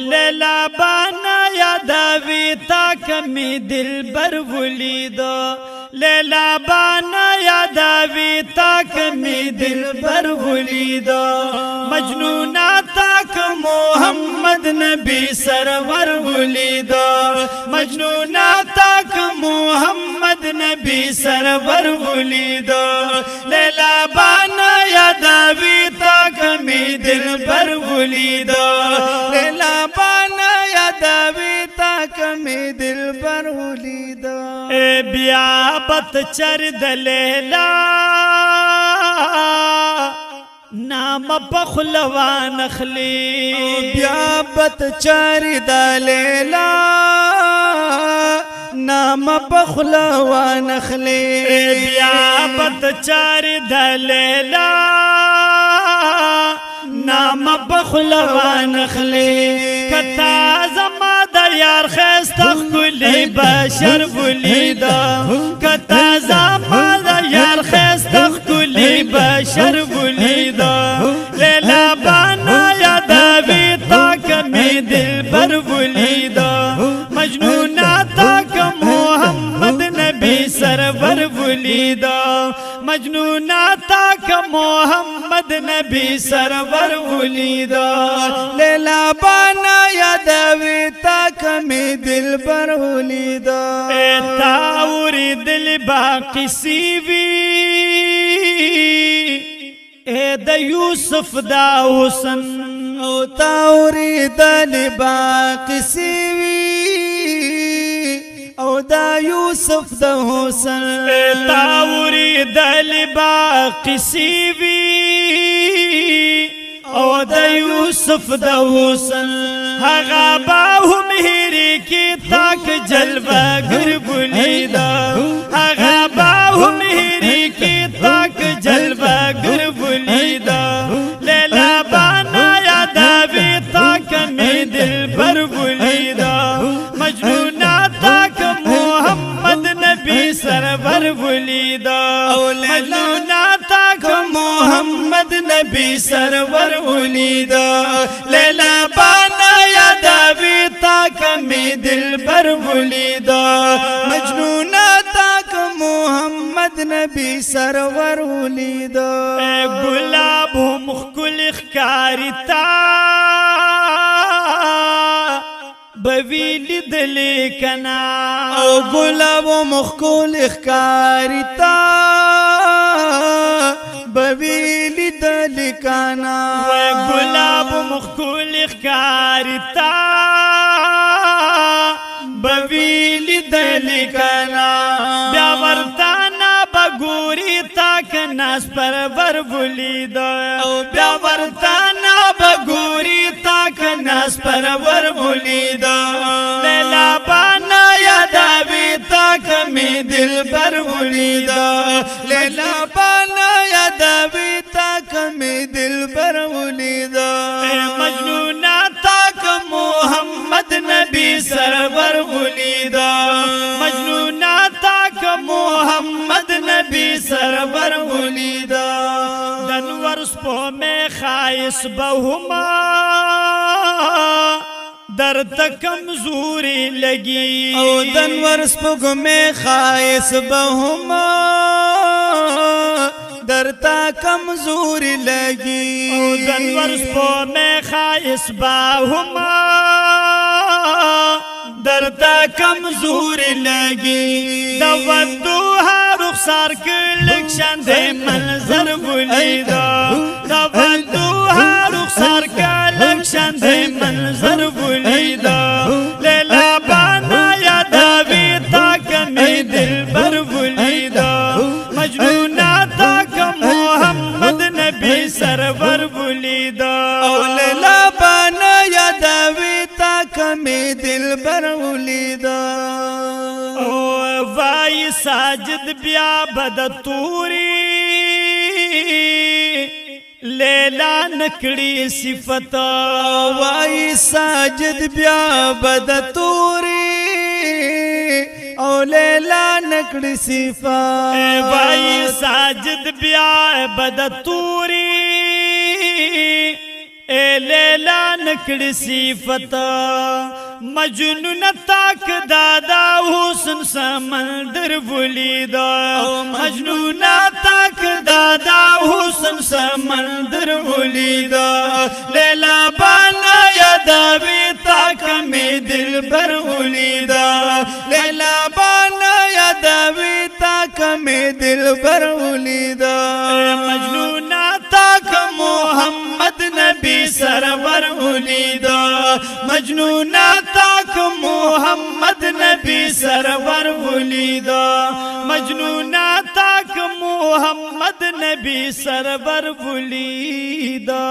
لیلا بانا یادوی تا کمی دلبر ولیدو لیلا بانا یادوی تا کمی دلبر ولیدو مجنونا تاک محمد نبی سرور ولیدو مجنونا تاک محمد نبی سرور ولیدو لیلا بانا یادوی تا کمی دلبر ولیدو لیلا بانا یادوی تا کمی دلبر ولیدو اے بیا بت چر دلیلا نام پخلوان اخلی بیا بت چر دلیلا نام پخلوان اخلی بیا بت چر دلیلا نام پخلوان اخلی کتا زما د یار خستخ کلی بشر ولیدا کتا زما د یار خستخ کلی بشر ولیدا لیلا بانا یادوی تا کمی دلبر ولیدا مجنونا تاک محمد نبی سرور ولیدا مجنونا تاک محمد نبی سرور ولیدا لیلا بانا یادوی تا کمی دلبر ولیدا تاوری دل باقی سیوی اے دا یوسف دا حسن او تاوری دل باقی سیوی او دا یوسف دا حسن تاوری دل باقی سیوی او دا یوسف دا حسن هغا باهم هیری کی تاک جلوہ گر بلیدا هغا باهم هیری کی تاک جلوہ گر بلیدا لیلا بانا یادوی تاک می دلبر بلیدا مجنونا تاک محمد نبی سرور ولیدا مجنونا تاک محمد نبی سرور ولیدا لیلا بانا یادوی تاک می دلبر ولیدا مجنونا تاک محمد نبی سرور ولیدا گلاب مخکل اخکاری تا بویلی دلی کنا او گلاب مخکل اخکاری تا بویلی دلی کنا گلاب مخکل اخکاری تا بویلی دلی کنا بیا ورتانا بگوری تاک ناس پرور ولیدا بیا ورتانا بگوری تاک ناس پرور ولیدا لیلا بانا یادوی تاک می دلبر ولیدا لیلا بانا یادوی تاک می دلبر ولیدا مجنونا تاک محمد نبی سرور ولیدا مجنونا تاک محمد نبی سرور ولیدا دنور سپو میں خائص بہما در کمزوری لگی او دنور سپو میں خائص بہما درتا کمزوری لگی او دنور سپو میں خائص بہما درتا کمزوری لگی دوندوها رخسار کلک شند منظر ولیدا دوندوها رخسار کلک شند منظر ولیدا لیلا بانا یادوی تاک می دلبر ولیدا مجنونا تاک محمد نبی سرور ولیدا لیلا بانا یادوی تاک می دلبر ولیدا وای ساجد بیا بدتوری لیلا نکڑی صفت وای ساجد بیا بدتوری او لیلا نکڑی صفت وای ساجد بیا بدتوری اے لیلا نکڑ صفت مجنون تاک دادا حسن سمندر ولیدا مجنون تاک دادا حسن سمندر ولیدا لیلا بانا یاداوی تاک میں دل بر ولیدا لیلا بانا یاداوی تاک میں دل بر ولیدا مجنون تاک محمد نبی سرور ولیدا مجنون تاک محمد نبی سرور ولیدا مجنون تاک محمد نبی سرور ولیدا